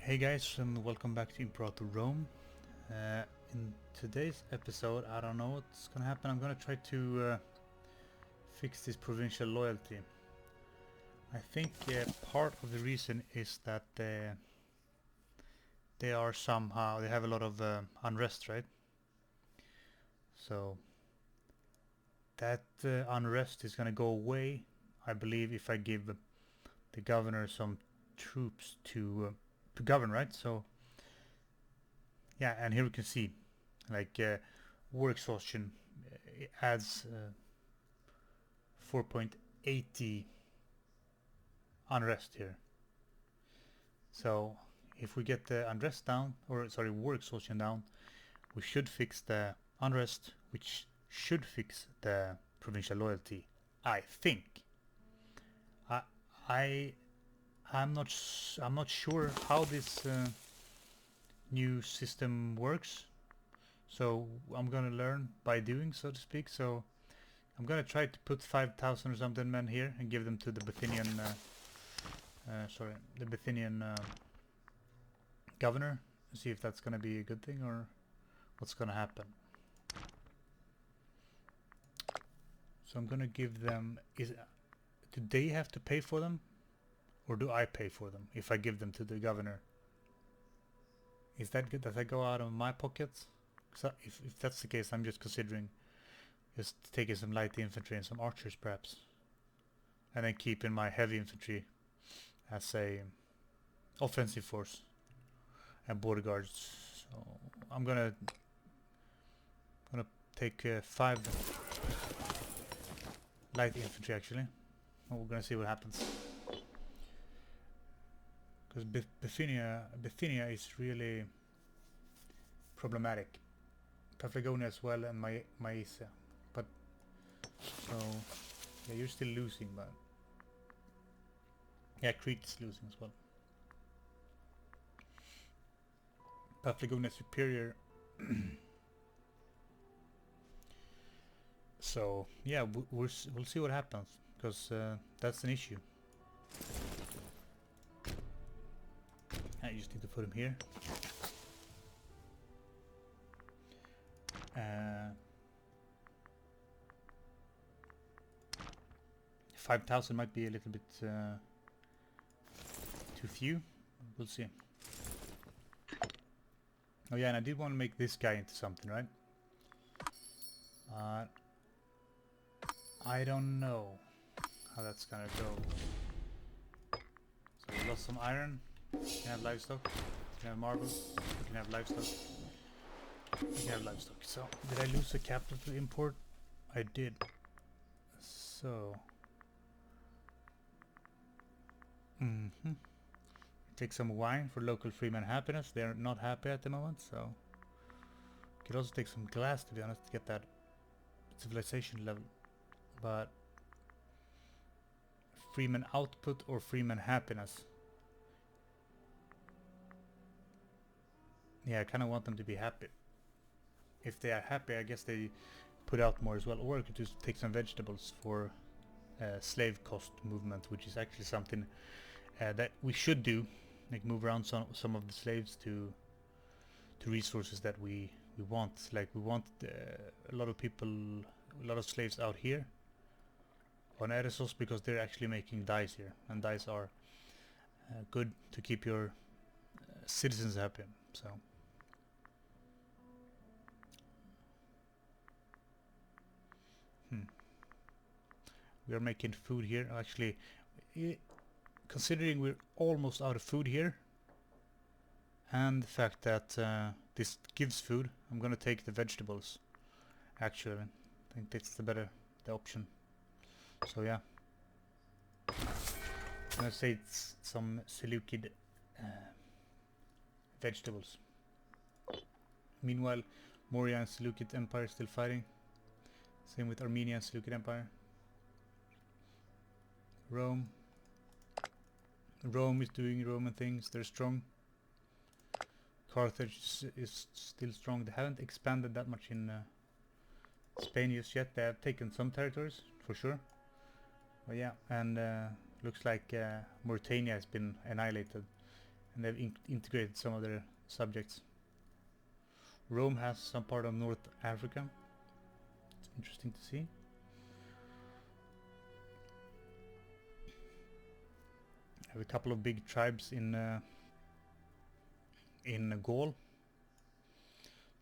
Hey guys, and welcome back to Imperator Rome. In today's episode, I don't know what's gonna happen. I'm gonna try to fix this provincial loyalty. I think part of the reason is that they have a lot of unrest, right? So that unrest is gonna go away, I believe, if I give the governor some troops to govern, right? So yeah, and here we can see like war exhaustion adds 4.80 unrest here. So if we get the unrest down, or sorry, war exhaustion down, we should fix the unrest, which should fix the provincial loyalty. I think. I I I'm not sure how this new system works. So I'm gonna learn by doing, so to speak. So I'm gonna try to put 5,000 or something men here and give them to the Bithynian, the Bithynian governor. See if that's gonna be a good thing or what's gonna happen. So I'm gonna give them. Do they have to pay for them, or do I pay for them if I give them to the governor? Is that good? Does that go out of my pockets? So if that's the case, I'm just considering just taking some light infantry and some archers perhaps, and then keeping my heavy infantry as a offensive force and border guards. So I'm gonna take 5 light infantry actually. And we're gonna see what happens. Because Bithynia is really problematic. Paphlagonia as well, and Mysia. But so yeah, you're still losing, but yeah, Crete is losing as well. Paphlagonia is superior. So yeah, we'll see what happens, because that's an issue. I just need to put him here. 5,000 might be a little bit too few. We'll see. Oh yeah, and I did want to make this guy into something, right? I don't know how that's gonna go. So we lost some iron. We can have livestock. We can have marble. We can have livestock. We can have livestock. So did I lose the capital to import? I did. So take some wine for local freeman happiness. They're not happy at the moment, so could also take some glass, to be honest, to get that civilization level. But freeman output or freeman happiness? Yeah, I kind of want them to be happy. If they are happy, I guess they put out more as well. Or I could just take some vegetables for slave cost movement, which is actually something that we should do. Like move around some of the slaves to resources that we want. Like we want a lot of people, a lot of slaves out here on Eresos, because they're actually making dyes here, and dyes are good to keep your citizens happy. So we are making food here. Actually, considering we're almost out of food here, and the fact that this gives food, I'm gonna take the vegetables. Actually, I think that's the option. So yeah, I'm gonna say it's some Seleucid vegetables. Meanwhile, Moria and Seleucid Empire still fighting. Same with Armenia and Seleucid Empire. Rome is doing Roman things. They're strong. Carthage is still strong. They haven't expanded that much in Spain just yet. They have taken some territories for sure. But yeah, and looks like Mauritania has been annihilated. and they've integrated some of their subjects. Rome has some part of North Africa. It's interesting to see. Have a couple of big tribes in Gaul.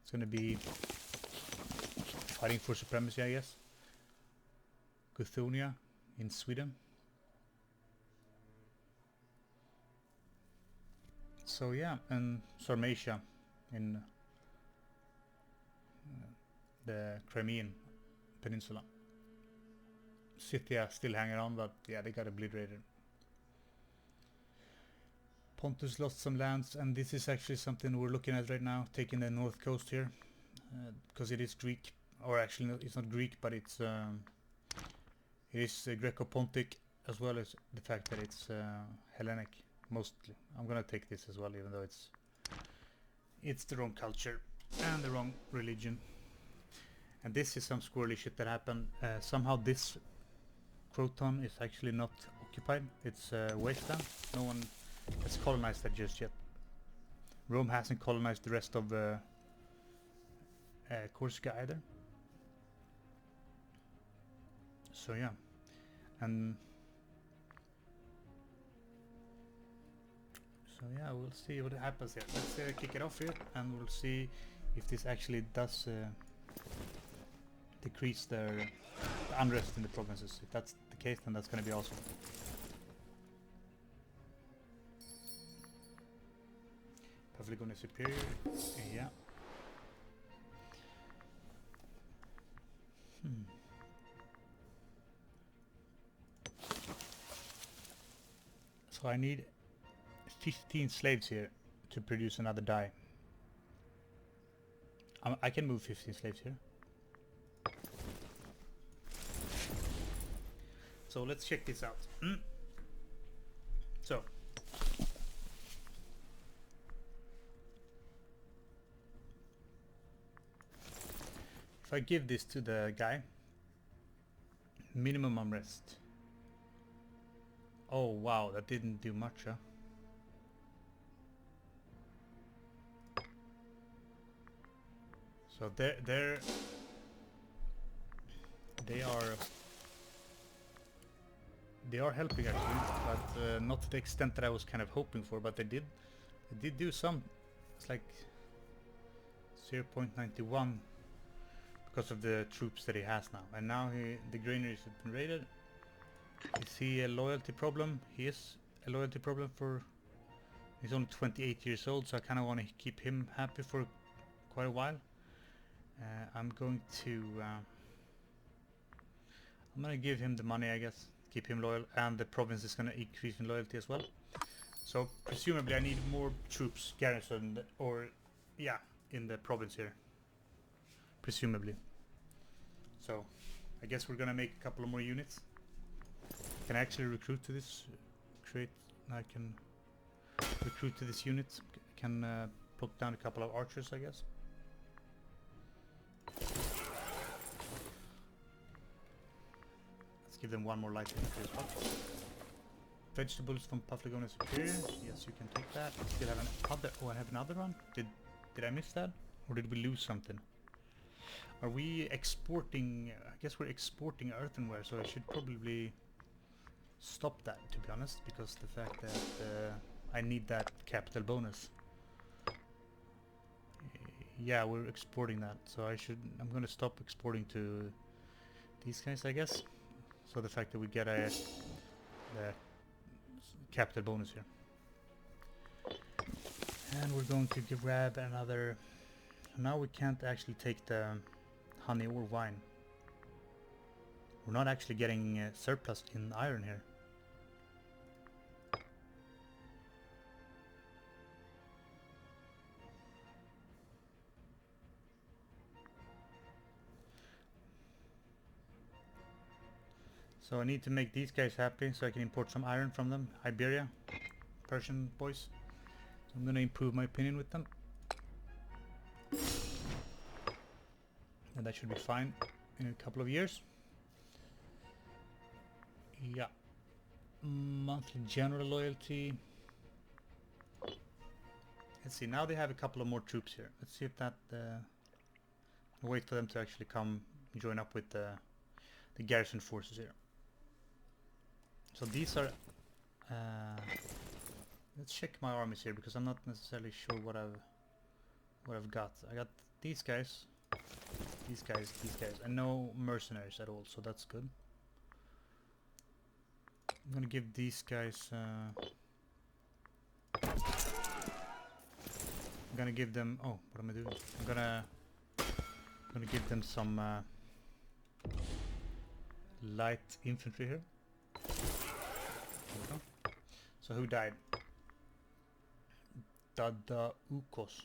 It's gonna be fighting for supremacy, I guess. Guthornia in Sweden. So yeah, and Sarmatia in the Crimean Peninsula. Scythia still hanging on, but yeah, they got obliterated. Pontus lost some lands, and this is actually something we're looking at right now, taking the north coast here, because it is Greek, or actually no, it's not Greek, but it is Greco-Pontic, as well as the fact that it's Hellenic mostly. I'm gonna take this as well, even though it's the wrong culture and the wrong religion. And this is some squirrely shit that happened. Somehow this Croton is actually not occupied. It's wasteland. No one has colonized that just yet. Rome hasn't colonized the rest of Corsica either. So yeah, and so yeah, we'll see what happens here. Let's kick it off here, and we'll see if this actually does decrease the unrest in the provinces. If that's the case, then that's going to be awesome. Pavligone Superior, yeah. So I need 15 slaves here to produce another die. I can move 15 slaves here. So let's check this out. So if I give this to the guy, minimum unrest. Oh wow, that didn't do much, huh? So they are helping actually, but not to the extent that I was kind of hoping for. But they did do some. It's like 0.91 because of the troops that he has now. And now the granaries have been raided. Is he a loyalty problem? He is a loyalty problem for... He's only 28 years old, so I kind of want to keep him happy for quite a while. I'm going to give him the money, I guess. Keep him loyal, and the province is going to increase in loyalty as well. So presumably I need more troops garrisoned, or yeah, in the province here. Presumably. So I guess we're going to make a couple of more units. Can I actually recruit to this? I can recruit to this unit. I can put down a couple of archers, I guess. Let's give them one more light infantry as well. Vegetables from Paflagona Superior. Yes, you can take that. Still have another. Oh, I have another one. Did I miss that, or did we lose something? Are we exporting? I guess we're exporting earthenware, so I should probably stop that, to be honest, because the fact that I need that capital bonus. Yeah, we're exporting that, so I'm gonna stop exporting to these guys, I guess. So the fact that we get the capital bonus here. And we're going to grab another... Now we can't actually take the honey or wine. We're not actually getting surplus in iron here. So I need to make these guys happy so I can import some iron from them. Iberia, Persian boys. So I'm going to improve my opinion with them. And that should be fine in a couple of years. Yeah. Monthly general loyalty. let's see, now they have a couple of more troops here. Let's see if that wait for them to actually come join up with the garrison forces here. So these are let's check my armies here, because I'm not necessarily sure what I've got. I got these guys, these guys, and no mercenaries at all, so that's good. I'm gonna give these guys I'm gonna give them, oh, what am I doing? I'm gonna give them some light infantry here. There we go. So who died? Dadaukos.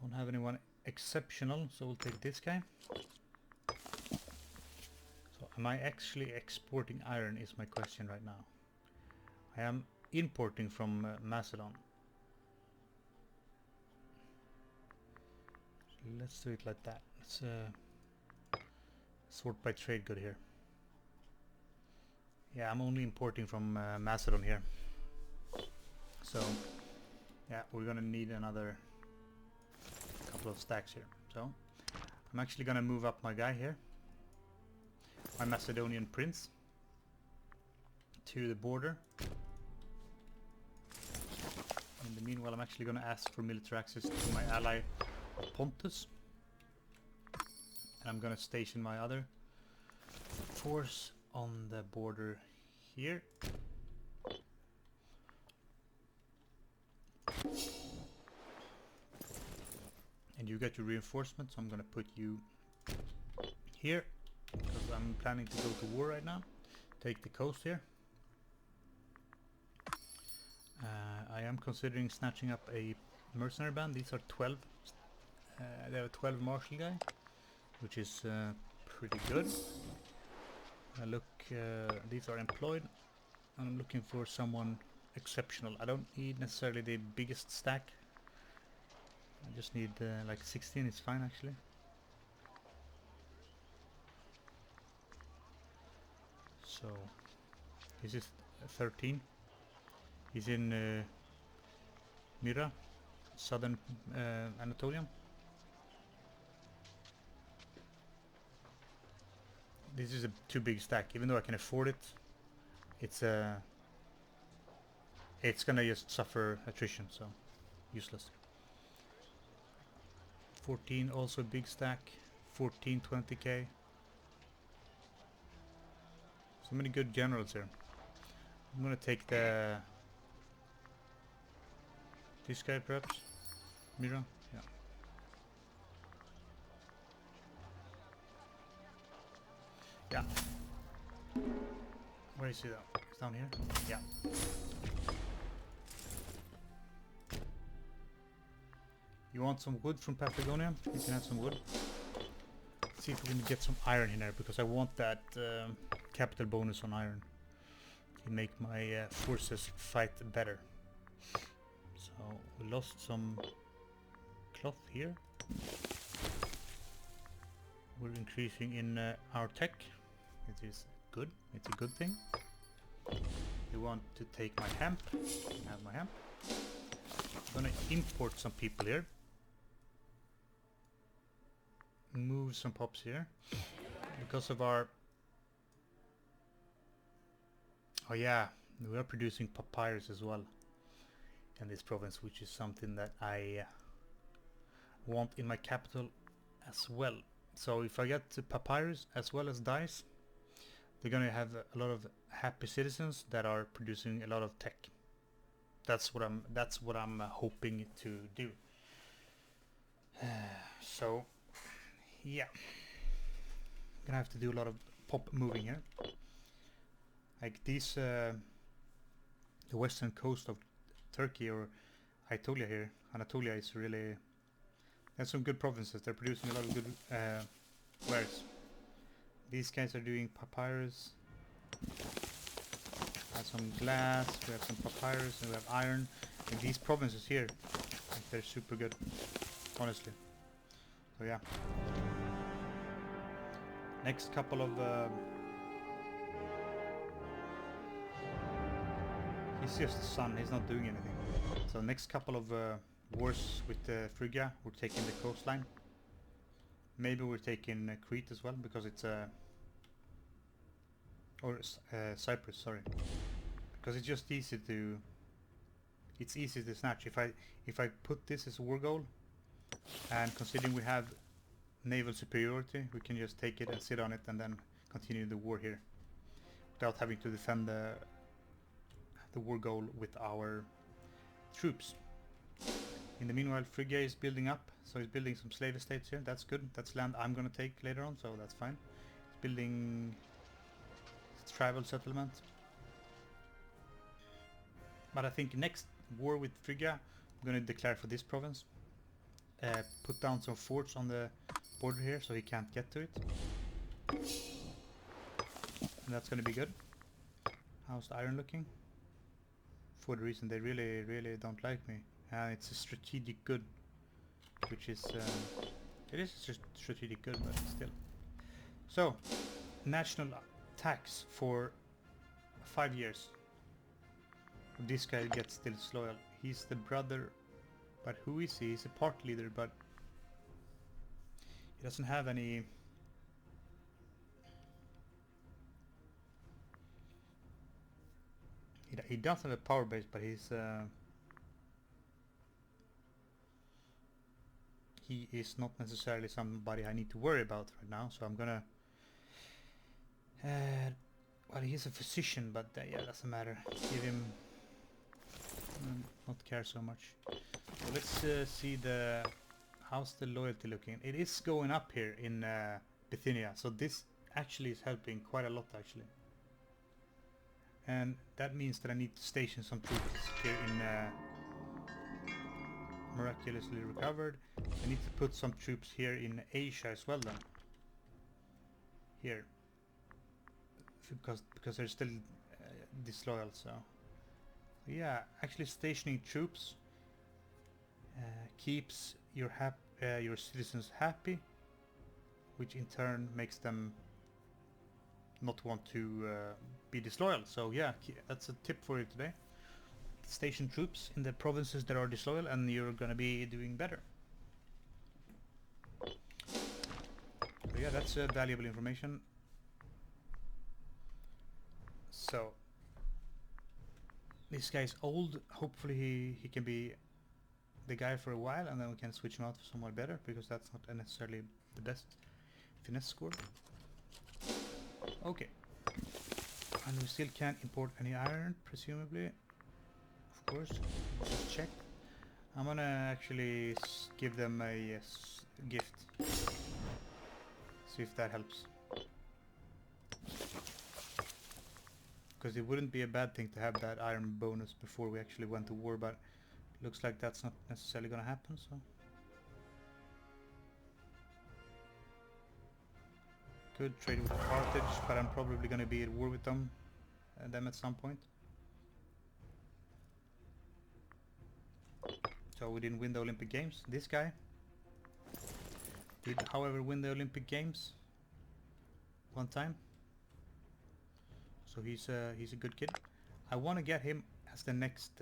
Don't have anyone exceptional, so we'll take this guy. So am I actually exporting iron is my question right now. I am importing from Macedon. Let's do it like that. Let's sort by trade good here. Yeah, I'm only importing from Macedon here. So yeah, we're gonna need another couple of stacks here. So I'm actually gonna move up my guy here, my Macedonian prince, to the border. In the meanwhile, I'm actually gonna ask for military access to my ally Pontus, and I'm gonna station my other force on the border here. And you get your reinforcements, so I'm gonna put you here, because I'm planning to go to war right now. Take the coast here. I am considering snatching up a mercenary band. These are 12. They have a 12 martial guy, which is pretty good. Look, these are employed, and I'm looking for someone exceptional. I don't need necessarily the biggest stack. I just need like 16 is fine actually. So this is 13. He's in Myra, southern Anatolia. This is a too big stack, even though I can afford it. It's gonna just suffer attrition, so useless. 14, also a big stack. 14, 20k. So many good generals here. I'm gonna take this guy perhaps. Mira, yeah. Yeah. Where is he though? He's down here? Yeah. You want some wood from Patagonia? You can have some wood. Let's see if we can get some iron in there, because I want that capital bonus on iron to make my forces fight better. So we lost some cloth here. We're increasing in our tech. It is good. It's a good thing. You want to take my hemp? I have my hemp. I'm gonna import some people here. Move some pops here. Because of our... Oh yeah, we are producing papyrus as well in this province, which is something that I want in my capital as well. So if I get papyrus as well as dyes, they're gonna have a lot of happy citizens that are producing a lot of tech. That's what I'm hoping to do. So yeah, I'm gonna have to do a lot of pop moving here. Like these, the western coast of Turkey, or Anatolia here. Anatolia is really... There's some good provinces. They're producing a lot of good wares. These guys are doing papyrus. Have some glass. We have some papyrus, and we have iron. And these provinces here, like, they're super good, honestly. So yeah. Next couple of... He's just the sun. He's not doing anything. So So next couple of wars with Phrygia, we're taking the coastline. Maybe we're taking Crete as well, because it's Cyprus, sorry, because it's just easy to snatch. If I put this as a war goal, and considering we have naval superiority, we can just take it and sit on it and then continue the war here without having to defend the war goal with our troops. In the meanwhile, Phrygia is building up, so he's building some slave estates here. That's good. That's land I'm gonna take later on, so that's fine. He's building tribal settlement. But I think next war with Phrygia, I'm gonna declare for this province. Put down some forts on the border here so he can't get to it. And that's gonna be good. How's the iron looking? For the reason they really don't like me. It's a strategic good, which is it is just strategic good, but still. So, national tax for 5 years. This guy gets still disloyal. He's the brother, but who is he? He's a part leader, but he doesn't have any. He does have a power base, but he is not necessarily somebody I need to worry about right now. So I'm gonna. Well, he's a physician, but yeah, doesn't matter. Give him. Not care so much. So let's see how's the loyalty looking. It is going up here in Bithynia, so this actually is helping quite a lot actually. And that means that I need to station some troops here in miraculously recovered. I need to put some troops here in Asia as well then. Here. Because they're still disloyal, so yeah, actually stationing troops keeps your citizens happy, which in turn makes them not want to be disloyal. So yeah, that's a tip for you today. Station troops in the provinces that are disloyal and you're gonna be doing better. So yeah, that's valuable information. So this guy's old. Hopefully he can be the guy for a while, and then we can switch him out for someone better, because that's not necessarily the best finesse score. Okay. And we still can't import any iron, presumably. Of course. Just check. I'm gonna actually give them a gift. See if that helps. Because it wouldn't be a bad thing to have that iron bonus before we actually went to war, but looks like that's not necessarily gonna happen, so. Could trade with Carthage, but I'm probably gonna be at war with them at some point. So we didn't win the Olympic Games. This guy did, however, win the Olympic Games one time. So he's a good kid. I want to get him as the next.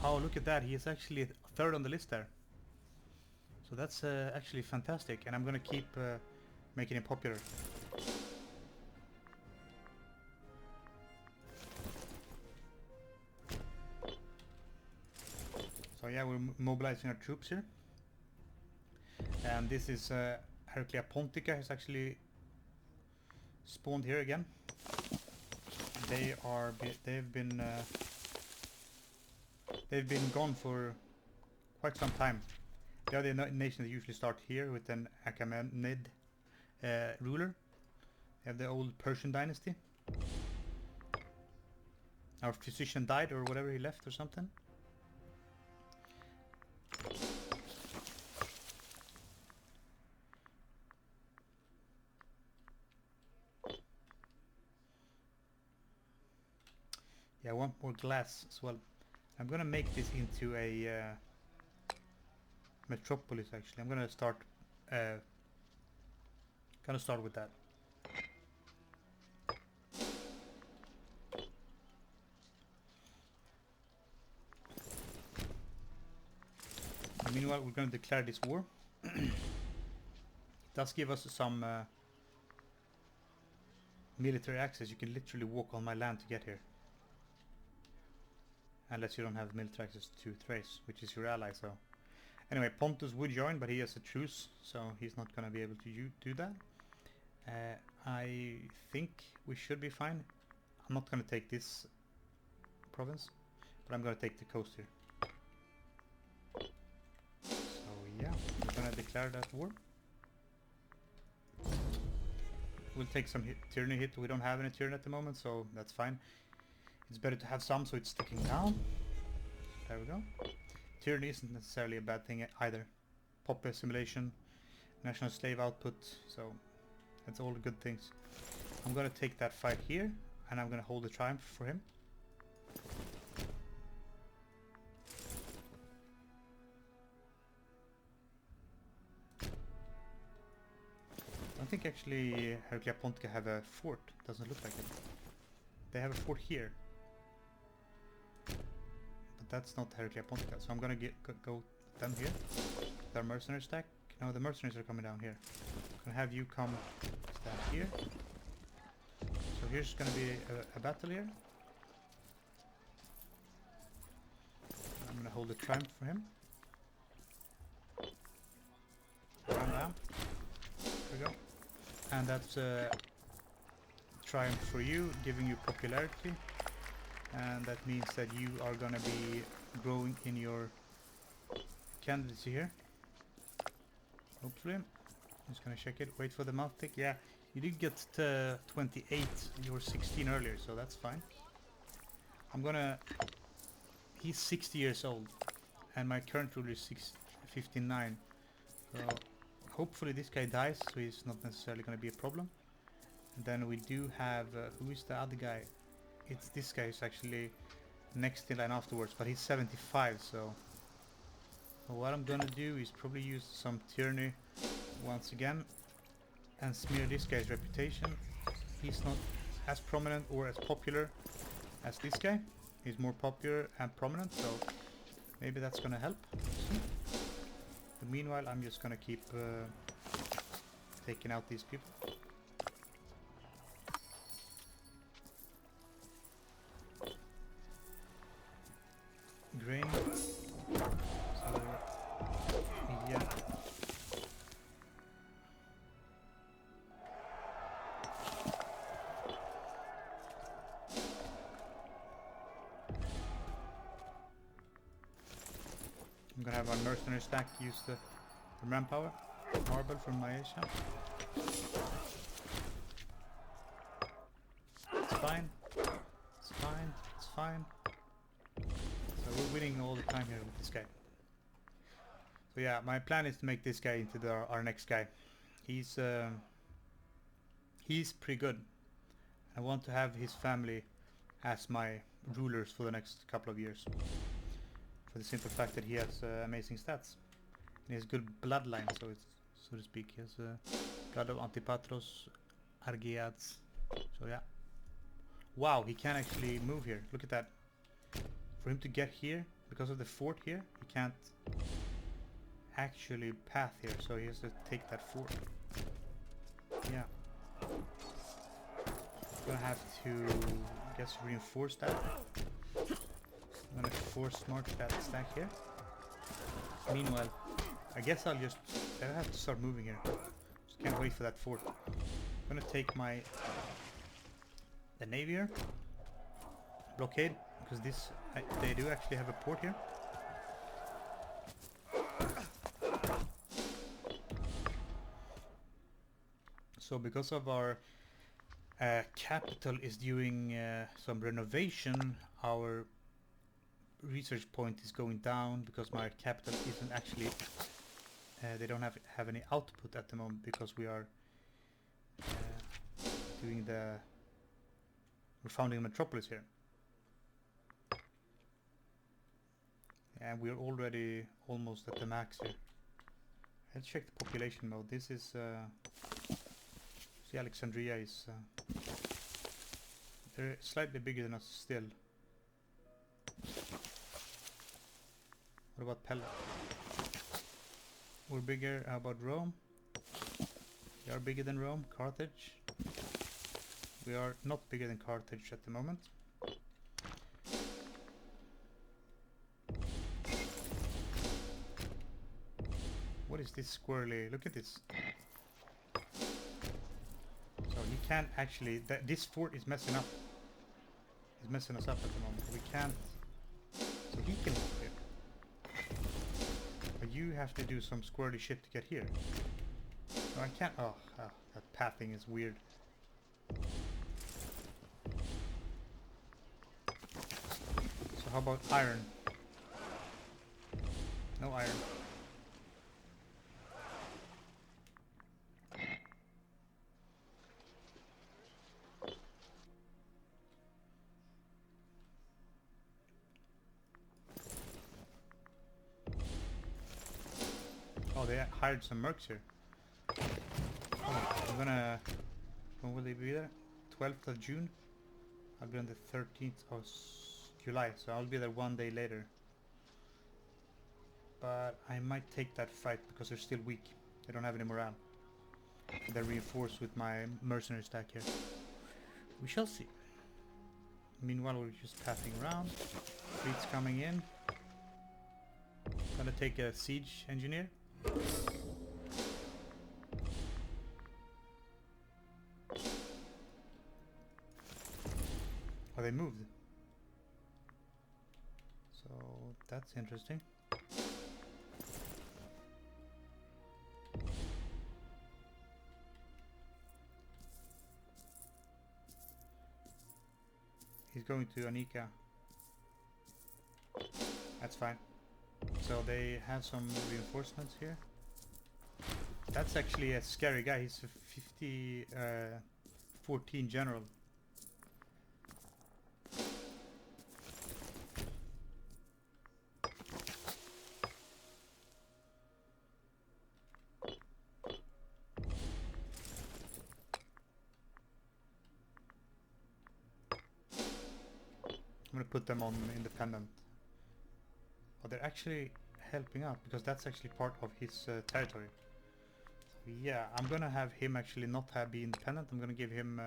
Oh, look at that! He is actually third on the list there. So that's actually fantastic, and I'm gonna keep making him popular. So yeah, we're mobilizing our troops here, and this is Heraclea Pontica has actually spawned here again. They've been gone for quite some time. They are the nation that usually start here with an Achaemenid ruler. They have the old Persian dynasty. Our physician died or whatever, he left or something. Yeah, I want more glass as well. I'm gonna make this into a metropolis. Actually, I'm gonna start with that. Meanwhile, we're going to declare this war. It does give us some military access. You can literally walk on my land to get here. Unless you don't have military access to Thrace, which is your ally, so... Anyway, Pontus would join, but he has a truce, so he's not going to be able to do that. I think we should be fine. I'm not going to take this province, but I'm going to take the coast here. So yeah, we're going to declare that war. We'll take some tyranny hit. We don't have any tyranny at the moment, so that's fine. It's better to have some, so it's sticking down. There we go. Tyranny isn't necessarily a bad thing either. Pop assimilation, national slave output, so that's all good things. I'm gonna take that fight here, and I'm gonna hold the triumph for him. I don't think actually Heraclea Pontica have a fort. Doesn't look like it. They have a fort here. But that's not Heraclea Pontica, so I'm gonna go them here. Their mercenary stack. No, the mercenaries are coming down here. I'm gonna have you come stand here. So here's gonna be a battle here. I'm gonna hold a triumph for him. Run down. There we go. And that's a triumph for you, giving you popularity. And that means that you are gonna be growing in your candidacy here. Hopefully. I'm just gonna check it. Wait for the mouth tick. Yeah, you did get to 28. You were 16 earlier, so that's fine. I'm gonna... He's 60 years old, and my current ruler is 59. So hopefully this guy dies, so he's not necessarily gonna be a problem. And then we do have... who is the other guy? It's this guy who's actually next in line afterwards, but he's 75, so... what I'm gonna do is probably use some tyranny once again and smear this guy's reputation. He's not as prominent or as popular as this guy. He's more popular and prominent, so maybe that's gonna help. But meanwhile, I'm just gonna keep taking out these people. Grain. So, yeah. I'm gonna have our mercenary stack use the manpower. Marble from Malaysia. It's fine. It's fine. It's fine. So we're winning all the time here with this guy. So yeah, my plan is to make this guy into our next guy. He's pretty good. I want to have his family as my rulers for the next couple of years. For the simple fact that he has amazing stats. And he has good bloodline, so to speak. He has blood of Antipatros, Argeads. So yeah. Wow, he can actually move here. Look at that. For him to get here, because of the fort here, he can't actually path here, so he has to take that fort. Yeah. I'm gonna have to, I guess, reinforce that. I'm gonna force march that stack here. Meanwhile, I guess I have to start moving here. Just can't wait for that fort. I'm gonna take the navy here. Blockade, because they do actually have a port here. So because of our capital is doing some renovation, our research point is going down because my capital isn't actually... they don't have any output at the moment because we are doing we're founding a metropolis here. And we're already almost at the max here. Let's check the population mode. This is... see, Alexandria is... they're slightly bigger than us still. What about Pella? We're bigger. How about Rome? We are bigger than Rome. Carthage. We are not bigger than Carthage at the moment. What is this squirrely? Look at this. So he can't actually... this fort is messing up. He's messing us up at the moment. We can't... So he can walk here. But you have to do some squirrely shit to get here. No, I can't... Oh, that pathing is weird. So how about iron? No iron. Oh, they hired some mercs here. Oh, I'm gonna... When will they be there? 12th of June? I'll be on the 13th of July, so I'll be there one day later. But I might take that fight because they're still weak. They don't have any morale. They're reinforced with my mercenary stack here. We shall see. Meanwhile, we're just passing around. Fleets coming in. Gonna take a siege engineer. Oh, they moved. So that's interesting. He's going to Anika. That's fine. So they have some reinforcements here. That's actually a scary guy. He's a 14 general. I'm gonna put them on independent. Oh, they're actually helping out because that's actually part of his territory. So yeah, I'm gonna have him actually not be independent. I'm gonna give him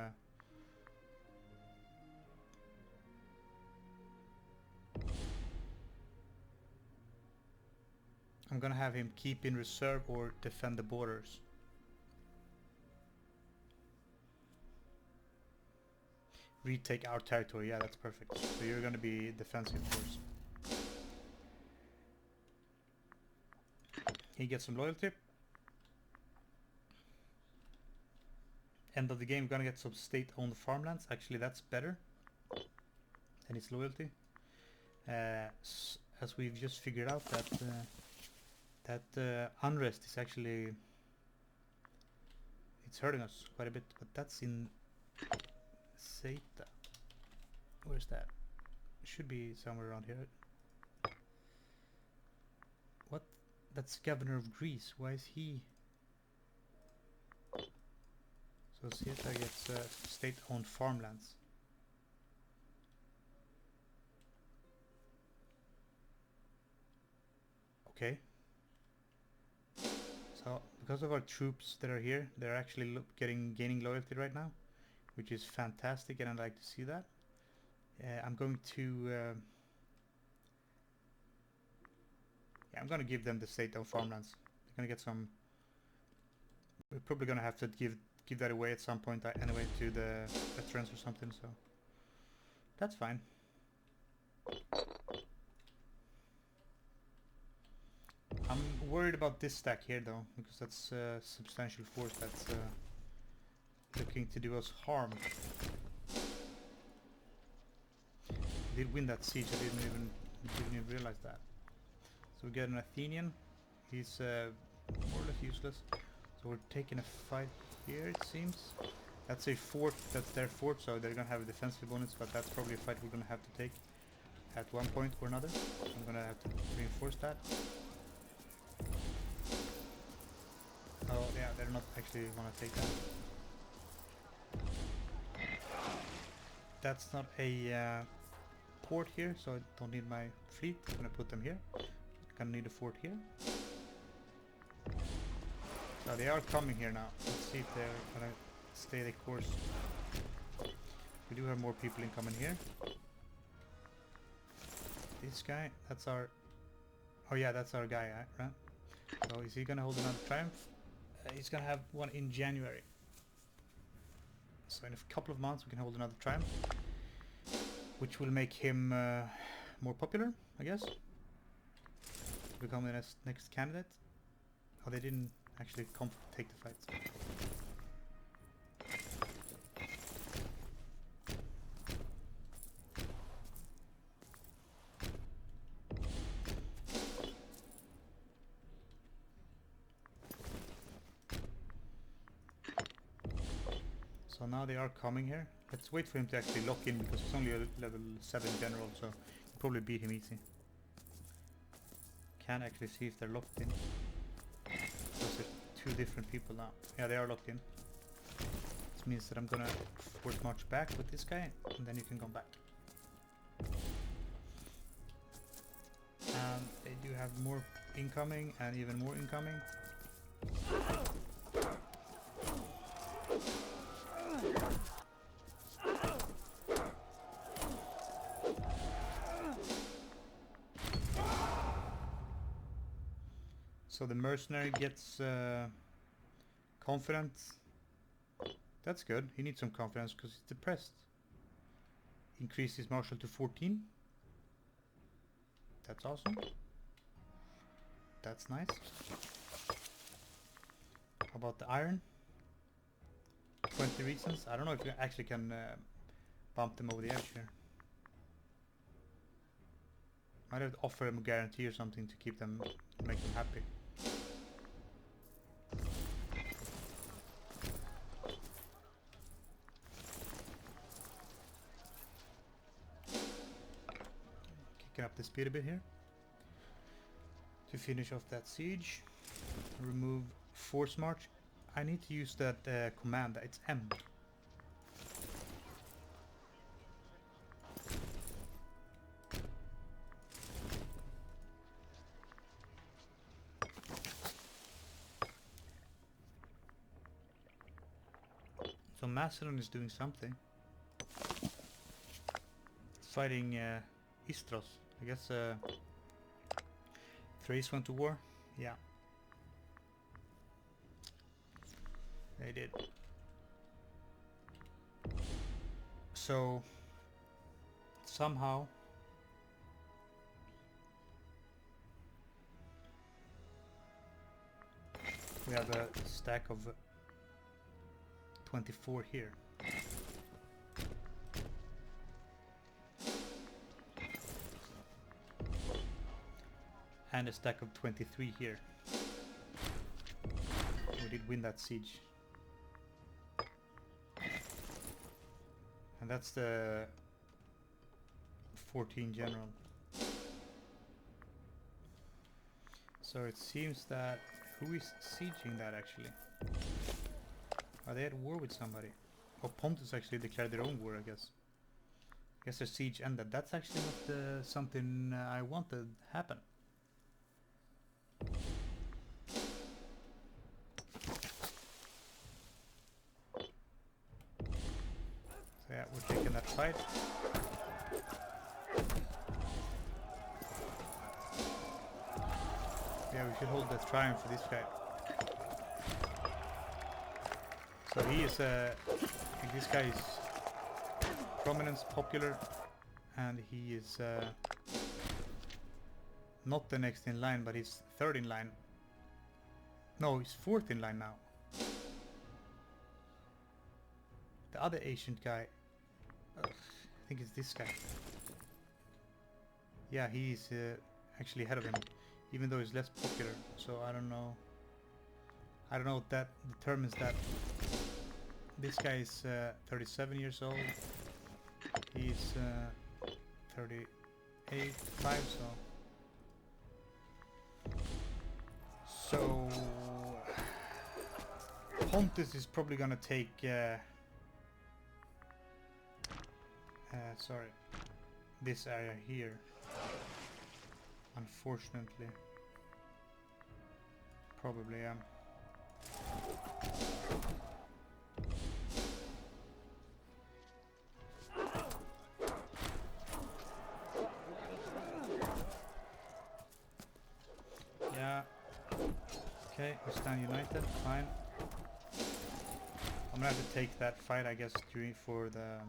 I'm gonna have him keep in reserve or defend the borders. Retake our territory. Yeah, that's perfect. So you're gonna be defensive force. He gets some loyalty. End of the game, gonna get some state-owned farmlands. Actually, that's better than his loyalty. As we've just figured out that unrest is actually it's hurting us quite a bit. But that's in Zeta. Where's that? It should be somewhere around here. What? That's governor of Greece. Why is he? So Zeta gets state-owned farmlands. Okay. So because of our troops that are here, they're actually gaining loyalty right now, which is fantastic, and I'd like to see that. I'm going to yeah, I'm gonna give them the state-owned farmlands. They're gonna get some. We're probably gonna have to give that away at some point anyway to the veterans or something. So that's fine. I'm worried about this stack here though, because that's a substantial force that's looking to do us harm. We did win that siege. I didn't even realize that. So we get an Athenian. He's more or less useless. So we're taking a fight here, it seems. That's a fort. That's their fort, so they're gonna have a defensive bonus. But that's probably a fight we're gonna have to take at one point or another. I'm gonna have to reinforce that. Oh yeah, they're not actually gonna take that. That's not a port here, so I don't need my fleet. I'm gonna put them here. Gonna need a fort here. So they are coming here now. Let's see if they're gonna stay the course. We do have more people incoming here. This guy, that's our... Oh yeah, that's our guy, right? So is he gonna hold another triumph? He's gonna have one in January. So in a couple of months we can hold another triumph, which will make him more popular, I guess. Become the next candidate. Oh, they didn't actually come take the fight. So now they are coming here. Let's wait for him to actually lock in because he's only a level 7 general, so we'll probably beat him easy. Can actually see if they're locked in. Because there's two different people now. Yeah, they are locked in. This means that I'm gonna force march back with this guy, and then you can come back. And they do have more incoming, and even more incoming. So the mercenary gets confidence. That's good. He needs some confidence because he's depressed. Increase his martial to 14. That's awesome. That's nice. How about the iron? 20 reasons. I don't know if you actually can bump them over the edge here. Might have to offer them a guarantee or something to keep them, make them happy. Kicking up the speed a bit here. To finish off that siege. Remove force march. I need to use that command. It's M. So Macedon is doing something. Fighting Istros. I guess Thrace went to war. Yeah. They did. So somehow we have a stack of 24 here. And a stack of 23 here. We did win that siege. And that's the 14 general. So it seems that... Who is sieging that actually? Are they at war with somebody? Oh, Pontus actually declared their own war, I guess. I guess their siege ended. That's actually not something I wanted to happen. So yeah, we're taking that fight. Yeah, we should hold the triumph for this guy. So he is I think this guy is prominence, popular, and he is not the next in line, but he's third in line. No, he's fourth in line now. The other ancient guy, I think it's this guy. Yeah, he's actually ahead of him, even though he's less popular. So I don't know. I don't know if that determines that. This guy is 37 years old. He's 38, 5, so Pontus is probably gonna take sorry, this area here, unfortunately. Probably, yeah. Yeah. Okay, we stand united, fine. I'm gonna have to take that fight, I guess, during for the...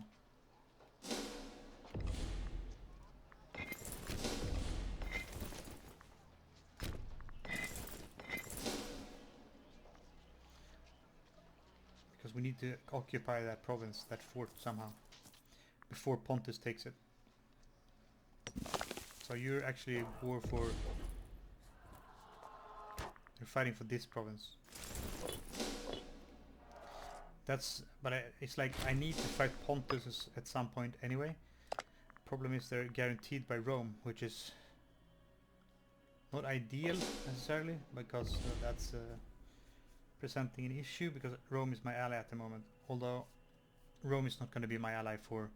Because we need to occupy that province, that fort somehow, before Pontus takes it. So you're actually war for... You're fighting for this province. That's... But it's like I need to fight Pontus at some point anyway. Problem is they're guaranteed by Rome, which is not ideal necessarily, because that's presenting an issue, because Rome is my ally at the moment. Although Rome is not going to be my ally for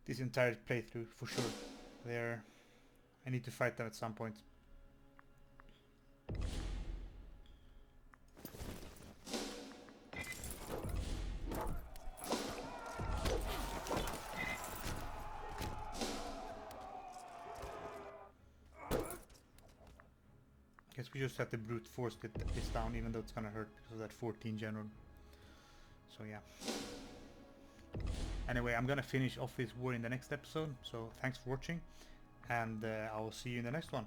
this entire playthrough for sure. They're... I need to fight them at some point. Guess we just have to brute force this down, even though it's gonna hurt because of that 14 general. So yeah. Anyway, I'm gonna finish off this war in the next episode. So thanks for watching, and I will see you in the next one.